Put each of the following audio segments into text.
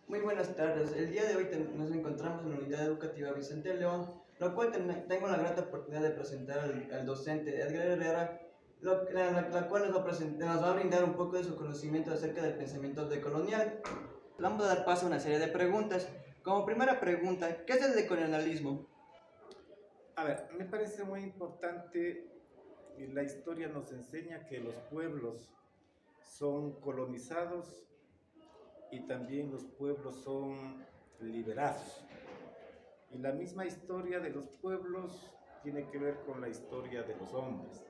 Muy buenas tardes. El día de hoy nos encontramos en la unidad educativa Vicente León, lo cual tengo la grata oportunidad de presentar al docente Edgar Herrera, la cual nos va a brindar un poco de su conocimiento acerca del pensamiento decolonial. Vamos a dar paso a una serie de preguntas. Como primera pregunta, ¿qué es el decolonialismo? A ver, me parece muy importante, y la historia nos enseña que los pueblos son colonizados y también los pueblos son liberados. Y la misma historia de los pueblos tiene que ver con la historia de los hombres.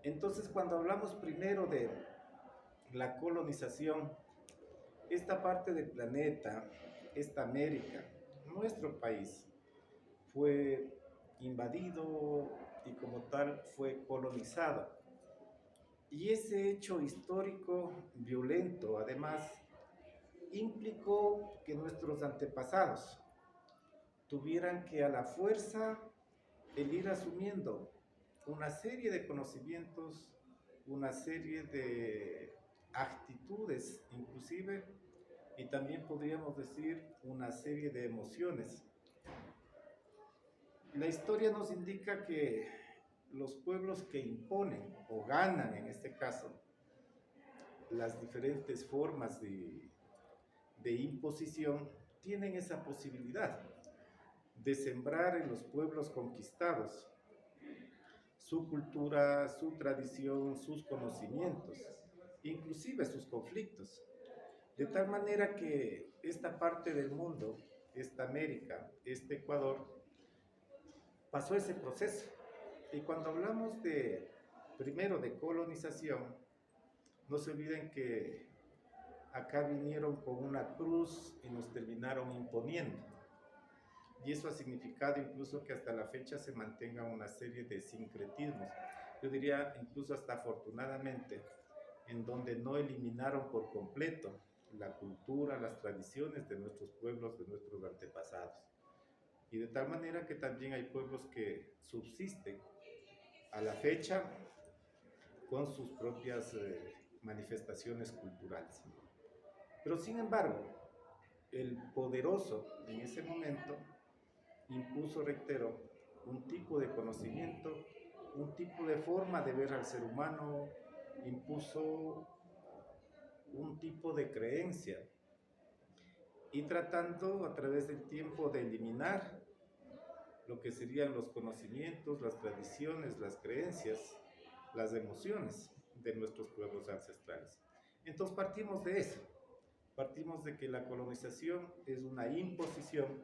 Entonces, cuando hablamos primero de la colonización, esta parte del planeta, esta América, nuestro país, fue invadido y como tal fue colonizado. Y ese hecho histórico violento, además, implicó que nuestros antepasados tuvieran que a la fuerza el ir asumiendo una serie de conocimientos, una serie de actitudes inclusive, y también podríamos decir una serie de emociones. La historia nos indica que los pueblos que imponen o ganan en este caso las diferentes formas de imposición tienen esa posibilidad de sembrar en los pueblos conquistados su cultura, su tradición, sus conocimientos, inclusive sus conflictos. De tal manera que esta parte del mundo, esta América, este Ecuador, pasó ese proceso. Y cuando hablamos de, primero, de colonización, no se olviden que acá vinieron con una cruz y nos terminaron imponiendo. Y eso ha significado incluso que hasta la fecha se mantenga una serie de sincretismos. Yo diría incluso hasta afortunadamente, en donde no eliminaron por completo la cultura, las tradiciones de nuestros pueblos, de nuestros antepasados. Y de tal manera que también hay pueblos que subsisten a la fecha con sus propias manifestaciones culturales. Pero sin embargo, el poderoso en ese momento impuso, reitero, un tipo de conocimiento, un tipo de forma de ver al ser humano, impuso un tipo de creencia y tratando a través del tiempo de eliminar lo que serían los conocimientos, las tradiciones, las creencias, las emociones de nuestros pueblos ancestrales. Entonces partimos de eso, partimos de que la colonización es una imposición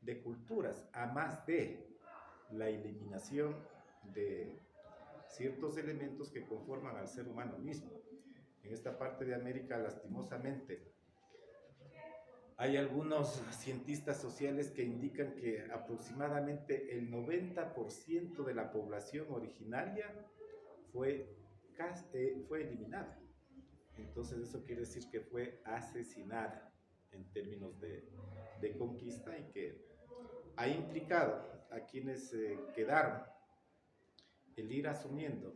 de culturas, a más de la eliminación de ciertos elementos que conforman al ser humano mismo. En esta parte de América, lastimosamente, hay algunos cientistas sociales que indican que aproximadamente el 90% de la población originaria fue, fue eliminada. Entonces eso quiere decir que fue asesinada en términos de conquista y que ha implicado a quienes quedaron el ir asumiendo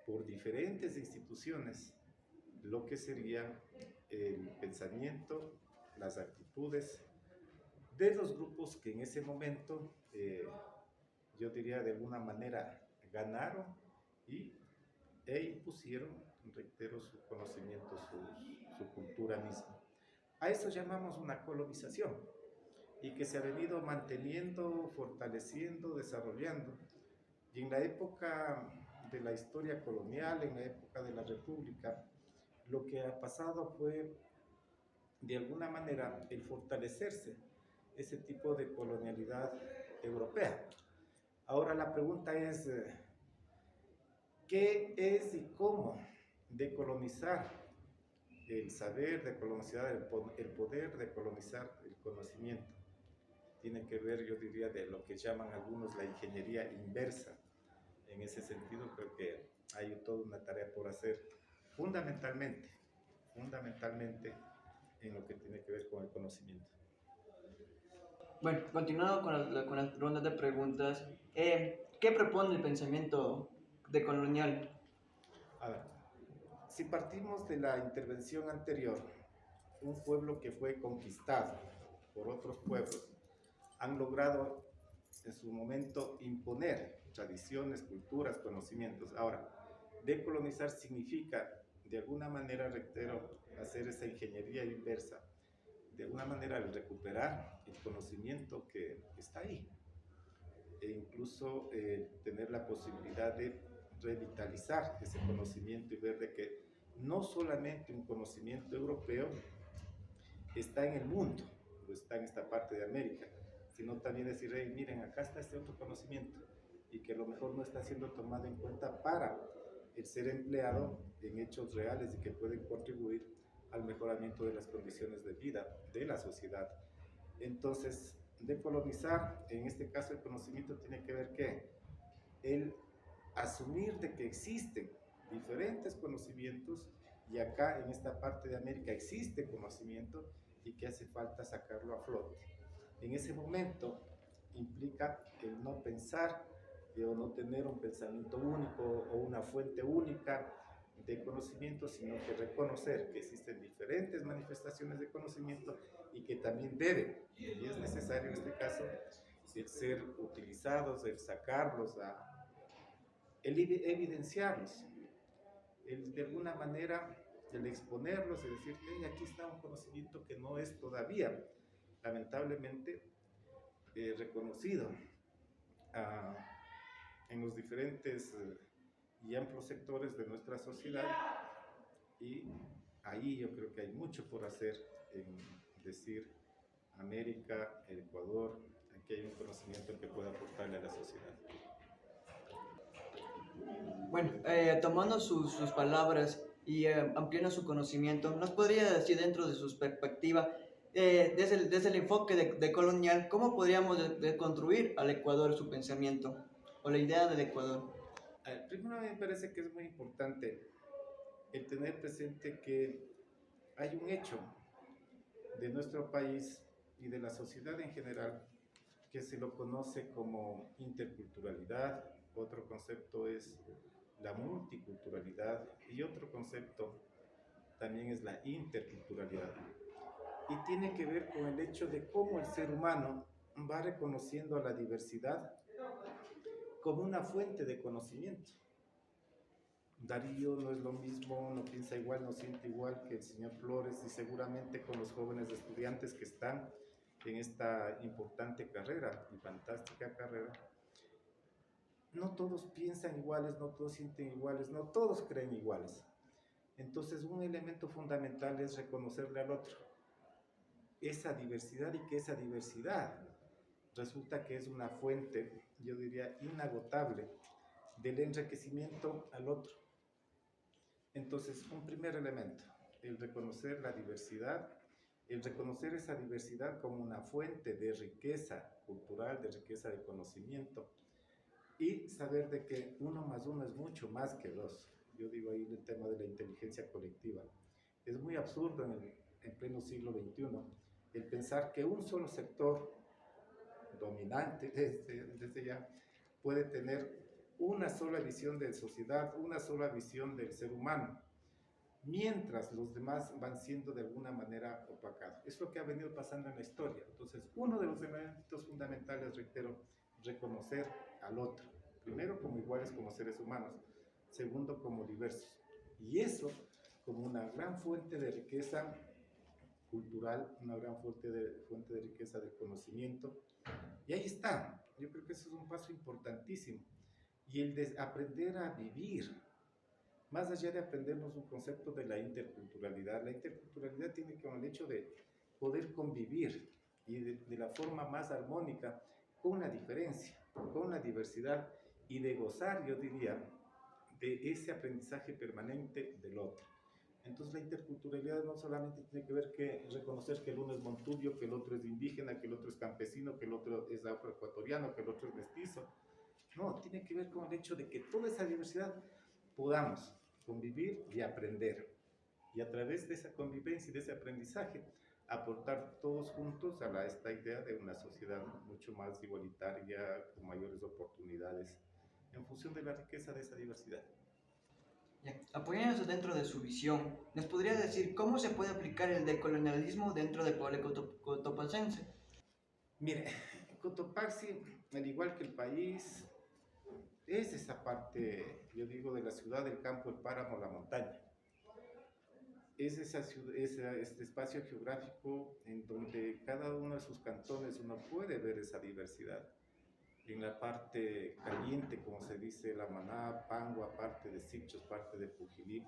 por diferentes instituciones lo que sería el pensamiento, las actitudes de los grupos que en ese momento, yo diría de alguna manera, ganaron y, e impusieron, reitero, su conocimiento, su cultura misma. A eso llamamos una colonización y que se ha venido manteniendo, fortaleciendo, desarrollando. Y en la época de la historia colonial, en la época de la República, lo que ha pasado fue, de alguna manera, el fortalecerse ese tipo de colonialidad europea. Ahora la pregunta es, ¿qué es y cómo decolonizar el saber, decolonizar el poder, decolonizar el conocimiento? Tiene que ver, yo diría, de lo que llaman algunos la ingeniería inversa. En ese sentido, creo que hay toda una tarea por hacer, fundamentalmente, fundamentalmente en lo que tiene que ver con el conocimiento. Bueno, continuando con las rondas de preguntas, ¿qué propone el pensamiento decolonial? A ver, si partimos de la intervención anterior, un pueblo que fue conquistado por otros pueblos han logrado en su momento imponer tradiciones, culturas, conocimientos. Ahora, decolonizar significa, de alguna manera, reitero, hacer esa ingeniería inversa, de alguna manera recuperar el conocimiento que está ahí e incluso tener la posibilidad de revitalizar ese conocimiento y ver de que no solamente un conocimiento europeo está en el mundo, o está en esta parte de América, sino también decir, hey, miren, acá está este otro conocimiento y que a lo mejor no está siendo tomado en cuenta para el ser empleado en hechos reales y que pueden contribuir al mejoramiento de las condiciones de vida de la sociedad. Entonces, decolonizar, en este caso el conocimiento tiene que ver que el asumir de que existen diferentes conocimientos y acá en esta parte de América existe conocimiento y que hace falta sacarlo a flote. En ese momento implica el no pensar o no tener un pensamiento único o una fuente única de conocimiento, sino que reconocer que existen diferentes manifestaciones de conocimiento y que también deben, y es necesario en este caso, el ser utilizados, el sacarlos, el evidenciarlos, el de alguna manera el exponerlos y decir, hey, aquí está un conocimiento que no es todavía, lamentablemente, reconocido en los diferentes y amplios sectores de nuestra sociedad, y ahí yo creo que hay mucho por hacer en decir América, el Ecuador, aquí hay un conocimiento que pueda aportarle a la sociedad. Bueno, tomando sus palabras y ampliando su conocimiento, ¿nos podría decir dentro de su perspectiva, desde el enfoque de colonial, cómo podríamos construir al Ecuador su pensamiento o la idea del Ecuador? Primero me parece que es muy importante el tener presente que hay un hecho de nuestro país y de la sociedad en general que se lo conoce como interculturalidad, otro concepto es la multiculturalidad y otro concepto también es la interculturalidad. Y tiene que ver con el hecho de cómo el ser humano va reconociendo a la diversidad como una fuente de conocimiento. Darío no es lo mismo, no piensa igual, no siente igual que el señor Flores y seguramente con los jóvenes estudiantes que están en esta importante carrera y fantástica carrera. No todos piensan iguales, no todos sienten iguales, no todos creen iguales. Entonces un elemento fundamental es reconocerle al otro esa diversidad y que esa diversidad resulta que es una fuente, yo diría, inagotable del enriquecimiento al otro. Entonces, un primer elemento, el reconocer la diversidad, el reconocer esa diversidad como una fuente de riqueza cultural, de riqueza de conocimiento, y saber de que 1 más 1 es mucho más que 2. Yo digo ahí el tema de la inteligencia colectiva. Es muy absurdo en pleno siglo XXI el pensar que un solo sector dominante desde ya puede tener una sola visión de sociedad, una sola visión del ser humano, mientras los demás van siendo de alguna manera opacados. Es lo que ha venido pasando en la historia. Entonces, uno de los elementos fundamentales, reitero, reconocer al otro. Primero, como iguales como seres humanos. Segundo, como diversos. Y eso como una gran fuente de riqueza cultural, una gran fuente de riqueza de conocimiento. Y ahí está. Yo creo que eso es un paso importantísimo. Y el de aprender a vivir, más allá de aprendernos un concepto de la interculturalidad tiene que ver con el hecho de poder convivir y de la forma más armónica con la diferencia, con la diversidad y de gozar, yo diría, de ese aprendizaje permanente del otro. Entonces la interculturalidad no solamente tiene que ver que reconocer que el uno es montubio, que el otro es indígena, que el otro es campesino, que el otro es afroecuatoriano, que el otro es mestizo. No, tiene que ver con el hecho de que toda esa diversidad podamos convivir y aprender. Y a través de esa convivencia y de ese aprendizaje, aportar todos juntos a esta idea de una sociedad mucho más igualitaria, con mayores oportunidades, en función de la riqueza de esa diversidad. Ya. Apoyándose dentro de su visión, ¿nos podría decir cómo se puede aplicar el decolonialismo dentro del pueblo cotopacense? Mire, Cotopaxi, al igual que el país, es esa parte, yo digo, de la ciudad, del campo, el páramo, la montaña. Es este espacio geográfico en donde cada uno de sus cantones uno puede ver esa diversidad. En la parte caliente, como se dice, la Maná, Pangua, parte de Sichos, parte de Pujilí,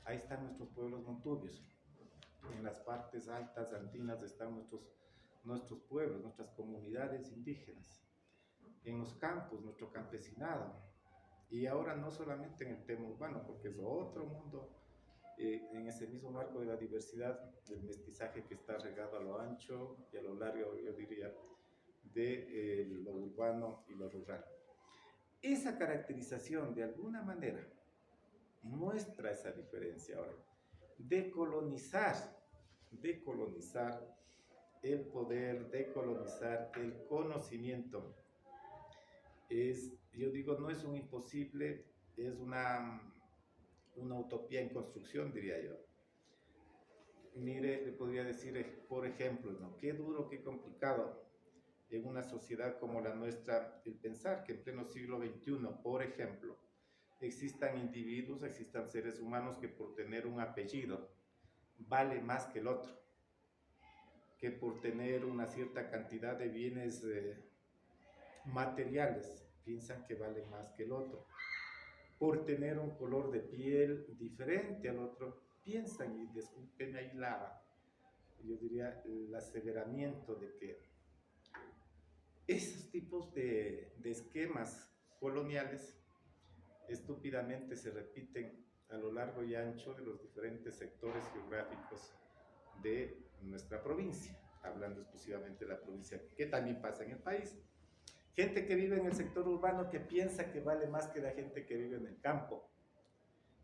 ahí están nuestros pueblos montubios. En las partes altas andinas están nuestros pueblos, nuestras comunidades indígenas. En los campos, nuestro campesinado. Y ahora no solamente en el tema urbano, porque es otro mundo, en ese mismo marco de la diversidad, del mestizaje que está regado a lo ancho y a lo largo, yo diría, de lo urbano y lo rural. Esa caracterización, de alguna manera, muestra esa diferencia ahora. Decolonizar el poder, decolonizar el conocimiento, yo digo, no es un imposible, es una utopía en construcción, diría yo. Mire, le podría decir, por ejemplo, ¿no? Qué duro, qué complicado en una sociedad como la nuestra el pensar que en pleno siglo XXI, por ejemplo, existan individuos, existan seres humanos que por tener un apellido vale más que el otro, que por tener una cierta cantidad de bienes materiales piensan que vale más que el otro, por tener un color de piel diferente al otro piensan, y disculpen ahí yo diría el aseveramiento de que esos tipos de esquemas coloniales estúpidamente se repiten a lo largo y ancho de los diferentes sectores geográficos de nuestra provincia, hablando exclusivamente de la provincia, que también pasa en el país. Gente que vive en el sector urbano que piensa que vale más que la gente que vive en el campo.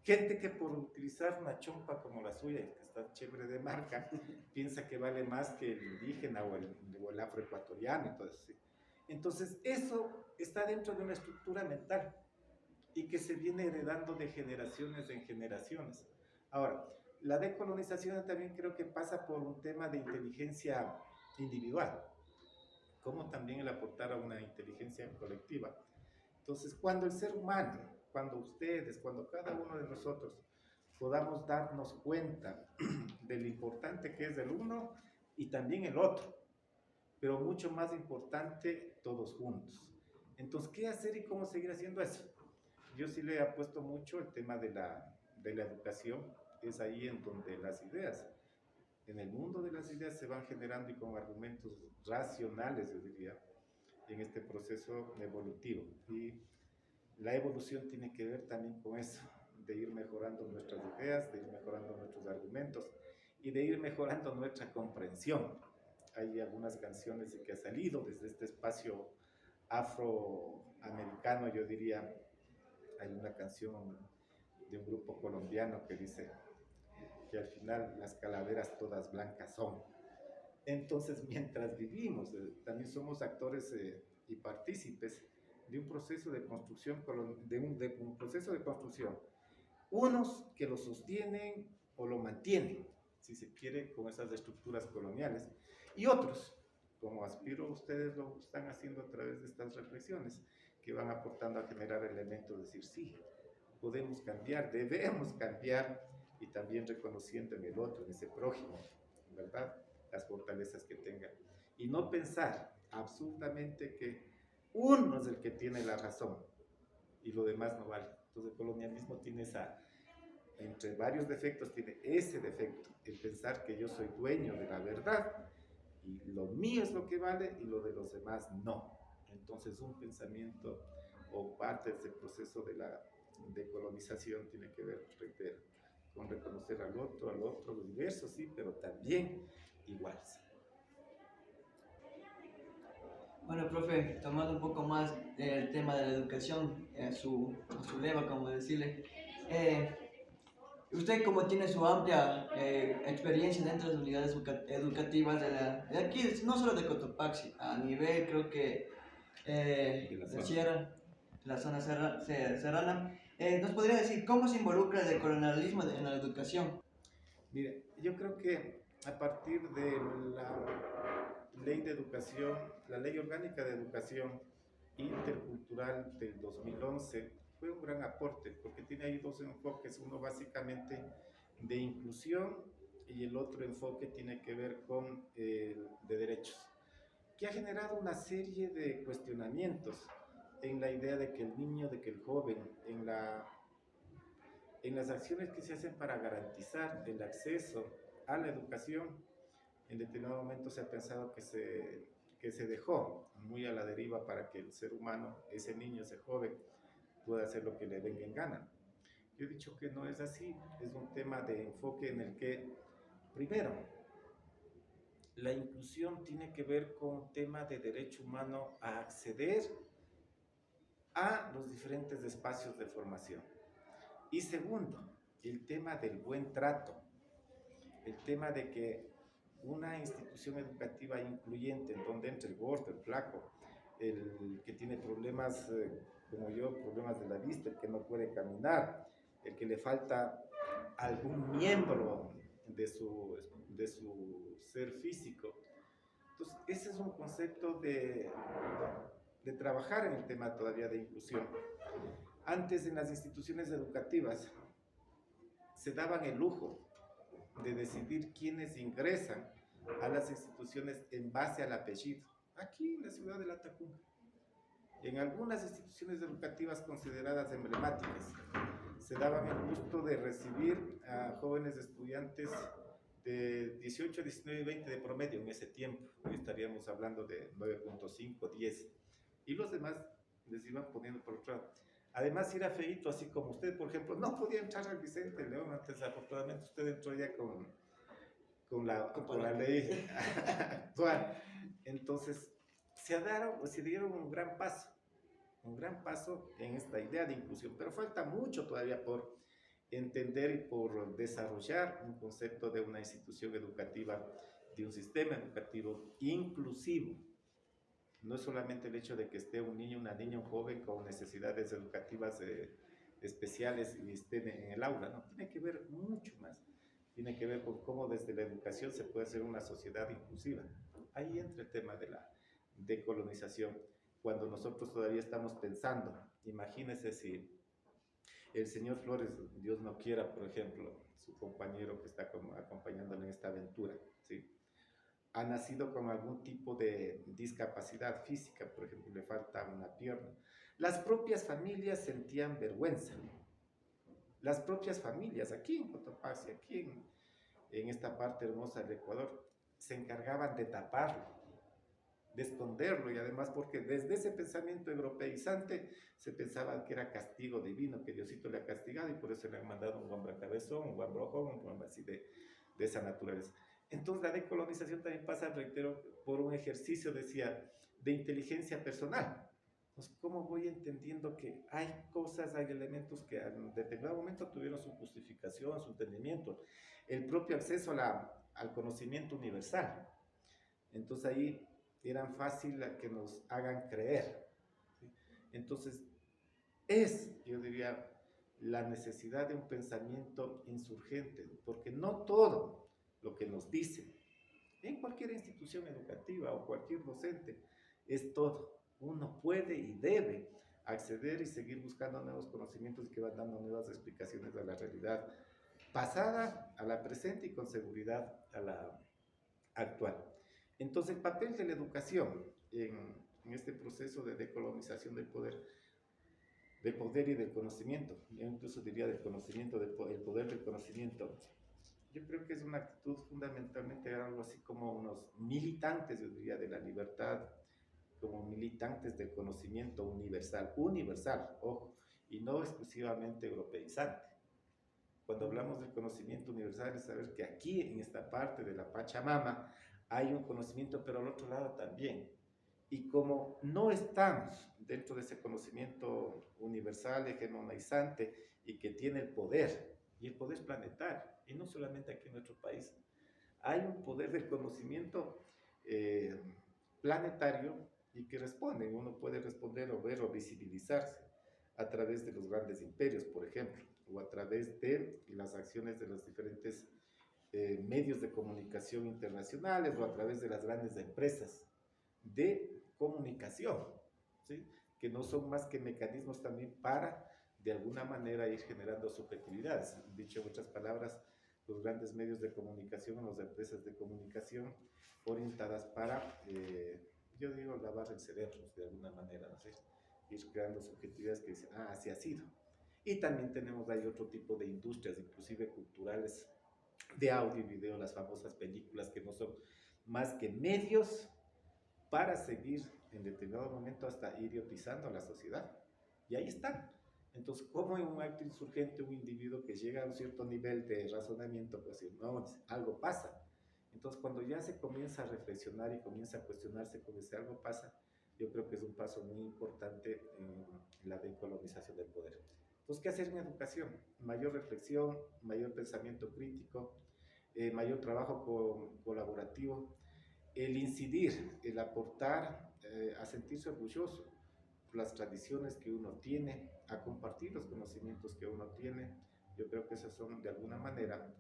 Gente que por utilizar una chompa como la suya, que está chévere de marca, piensa que vale más que el indígena o el afroecuatoriano y todo eso. Entonces, eso está dentro de una estructura mental y que se viene heredando de generaciones en generaciones. Ahora, la decolonización también creo que pasa por un tema de inteligencia individual, como también el aportar a una inteligencia colectiva. Entonces, cuando el ser humano, cuando ustedes, cuando cada uno de nosotros podamos darnos cuenta de lo importante que es el uno y también el otro, pero mucho más importante, todos juntos. Entonces, ¿qué hacer y cómo seguir haciendo eso? Yo sí le he apuesto mucho el tema de la educación, es ahí en donde las ideas, en el mundo de las ideas se van generando y con argumentos racionales, yo diría, en este proceso evolutivo. Y la evolución tiene que ver también con eso, de ir mejorando nuestras ideas, de ir mejorando nuestros argumentos y de ir mejorando nuestra comprensión. Hay algunas canciones que han salido desde este espacio afroamericano, yo diría. Hay una canción de un grupo colombiano que dice que al final las calaveras todas blancas son. Entonces, mientras vivimos, también somos actores y partícipes de un proceso de construcción, de un proceso de construcción. Unos que lo sostienen o lo mantienen, si se quiere, con esas estructuras coloniales, y otros, como aspiro ustedes lo están haciendo a través de estas reflexiones, que van aportando a generar elementos, decir, sí, podemos cambiar, debemos cambiar, y también reconociendo en el otro, en ese prójimo, ¿verdad?, las fortalezas que tenga. Y no pensar absolutamente que uno es el que tiene la razón y lo demás no vale. Entonces el colonialismo tiene entre varios defectos, tiene ese defecto, el pensar que yo soy dueño de la verdad y lo mío es lo que vale y lo de los demás no. Entonces un pensamiento o parte de ese proceso de la decolonización tiene que ver, reitero, con reconocer al otro, diverso, sí, pero también iguales. Bueno, profe, tomando un poco más el tema de la educación, a su lema, como decirle, usted como tiene su amplia experiencia dentro de las unidades educativas de aquí, no solo de Cotopaxi, a nivel creo que de Sierra, la zona serrana, ¿Nos podría decir cómo se involucra el colonialismo en la educación? Mire, yo creo que a partir de la ley de educación, la ley orgánica de educación intercultural del 2011, fue un gran aporte, porque tiene ahí dos enfoques, uno básicamente de inclusión y el otro enfoque tiene que ver con de derechos, que ha generado una serie de cuestionamientos en la idea de que el niño, de que el joven, en las acciones que se hacen para garantizar el acceso a la educación, en determinado momento se ha pensado que se dejó muy a la deriva para que el ser humano, ese niño, ese joven, pueda hacer lo que le venga en gana. Yo he dicho que no es así, es un tema de enfoque en el que, primero, la inclusión tiene que ver con un tema de derecho humano a acceder a los diferentes espacios de formación. Y segundo, el tema del buen trato, el tema de que una institución educativa incluyente, en donde entre el gordo, el flaco, el que tiene problemas como yo, problemas de la vista, el que no puede caminar, el que le falta algún miembro de su ser físico. Entonces, ese es un concepto de trabajar en el tema todavía de inclusión. Antes en las instituciones educativas se daban el lujo de decidir quiénes ingresan a las instituciones en base al apellido, aquí en la ciudad de La Tacunga. En algunas instituciones educativas consideradas emblemáticas, se daban el gusto de recibir a jóvenes estudiantes de 18, 19 y 20 de promedio en ese tiempo. Hoy estaríamos hablando de 9.5, 10. Y los demás les iban poniendo por otro lado. Además, era feíto, así como usted, por ejemplo, no podía entrar al Vicente León antes, afortunadamente usted entró ya con la ley actual. Entonces, se dieron un gran paso en esta idea de inclusión, pero falta mucho todavía por entender y por desarrollar un concepto de una institución educativa, de un sistema educativo inclusivo. No es solamente el hecho de que esté un niño, una niña, un joven con necesidades educativas especiales y estén en el aula, no, tiene que ver mucho más. Tiene que ver con cómo desde la educación se puede hacer una sociedad inclusiva. Ahí entra el tema de la decolonización. Cuando nosotros todavía estamos pensando, imagínese si el señor Flores, Dios no quiera, por ejemplo, su compañero que está acompañándole en esta aventura, ¿sí?, ha nacido con algún tipo de discapacidad física, por ejemplo, le falta una pierna. Las propias familias sentían vergüenza. Las propias familias, aquí en Cotopaxi, aquí en esta parte hermosa del Ecuador, se encargaban de taparlo, de esconderlo, y además porque desde ese pensamiento europeizante se pensaba que era castigo divino, que Diosito le ha castigado y por eso le han mandado un guambra cabezón, un guambrojón, un guambra así de esa naturaleza. Entonces la decolonización también pasa, reitero, por un ejercicio, decía, de inteligencia personal. Pues, ¿cómo voy entendiendo que hay cosas, hay elementos que en determinado momento tuvieron su justificación, su entendimiento? El propio acceso al conocimiento universal. Entonces ahí eran fácil que nos hagan creer, ¿sí? Entonces, yo diría, la necesidad de un pensamiento insurgente, porque no todo lo que nos dicen en cualquier institución educativa o cualquier docente es todo. Uno puede y debe acceder y seguir buscando nuevos conocimientos que van dando nuevas explicaciones a la realidad pasada, a la presente y con seguridad a la actual. Entonces, el papel de la educación en este proceso de decolonización del poder y del conocimiento, yo incluso diría del conocimiento, el poder del conocimiento, yo creo que es una actitud fundamentalmente algo así como unos militantes, yo diría, de la libertad, como militantes del conocimiento universal, ojo, y no exclusivamente europeizante. Cuando hablamos del conocimiento universal es saber que aquí en esta parte de la Pachamama hay un conocimiento, pero al otro lado también. Y como no estamos dentro de ese conocimiento universal, hegemonizante, y que tiene el poder, y el poder planetario, y no solamente aquí en nuestro país, hay un poder del conocimiento planetario y que responde, uno puede responder o ver o visibilizarse a través de los grandes imperios, por ejemplo, o a través de las acciones de los diferentes medios de comunicación internacionales o a través de las grandes empresas de comunicación, ¿sí? Que no son más que mecanismos también para, de alguna manera, ir generando subjetividades. Dicho en otras palabras, los grandes medios de comunicación o las empresas de comunicación orientadas para, yo digo, lavar el cerebro, de alguna manera, ¿no sé? Ir creando subjetividades que dicen, ah, así ha sido. Y también tenemos ahí otro tipo de industrias, inclusive culturales, de audio y video, las famosas películas que no son más que medios para seguir en determinado momento hasta idiotizando a la sociedad. Y ahí están. Entonces, ¿cómo en un acto insurgente un individuo que llega a un cierto nivel de razonamiento puede decir, no, algo pasa? Entonces, cuando ya se comienza a reflexionar y comienza a cuestionarse con ese algo pasa, yo creo que es un paso muy importante en la decolonización del poder. Entonces, ¿qué hacer en educación? Mayor reflexión, mayor pensamiento crítico, mayor trabajo colaborativo, el incidir, el aportar, a sentirse orgulloso por las tradiciones que uno tiene, a compartir los conocimientos que uno tiene. Yo creo que esas son de alguna manera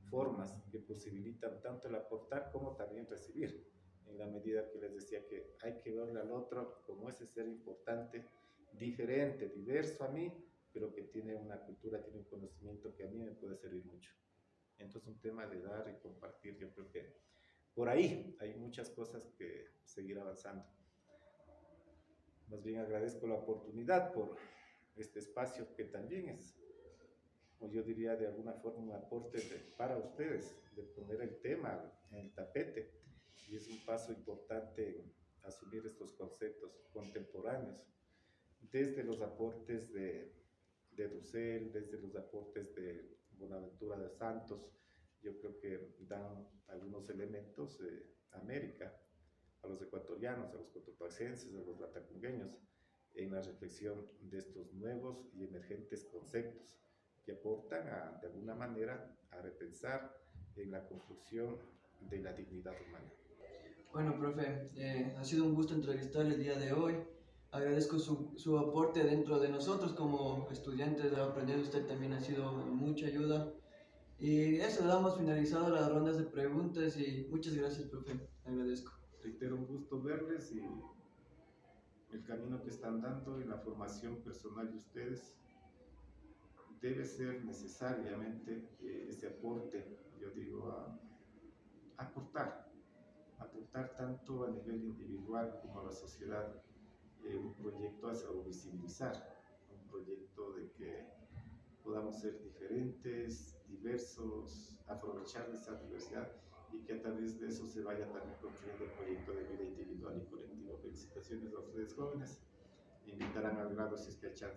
formas que posibilitan tanto el aportar como también recibir, en la medida que les decía que hay que verle al otro como ese ser importante, diferente, diverso a mí, pero que tiene una cultura, tiene un conocimiento que a mí me puede servir mucho. Entonces un tema de dar y compartir, yo creo que por ahí hay muchas cosas que seguir avanzando. Más bien agradezco la oportunidad por este espacio que también es, o yo diría de alguna forma, un aporte para ustedes, de poner el tema en el tapete. Y es un paso importante asumir estos conceptos contemporáneos, desde los aportes de Dussel, desde los aportes de Bonaventura de Santos. Yo creo que dan algunos elementos a América, a los ecuatorianos, a los cotopaxenses, a los latacungueños, en la reflexión de estos nuevos y emergentes conceptos que aportan de alguna manera a repensar en la construcción de la dignidad humana. Bueno, profe, ha sido un gusto entrevistarle el día de hoy. Agradezco su aporte dentro de nosotros como estudiantes. Aprender de usted también ha sido mucha ayuda. Y eso, damos finalizado las rondas de preguntas y muchas gracias, profe. Agradezco. Reitero, un gusto verles y el camino que están dando en la formación personal de ustedes debe ser necesariamente ese aporte, yo digo, a aportar tanto a nivel individual como a la sociedad, un proyecto hacia visibilizar, un proyecto de que podamos ser diferentes, diversos, aprovechar esa diversidad y que a través de eso se vaya también construyendo el proyecto de vida individual y colectivo. Felicitaciones a ustedes jóvenes, me invitarán al grado si es que hay chance.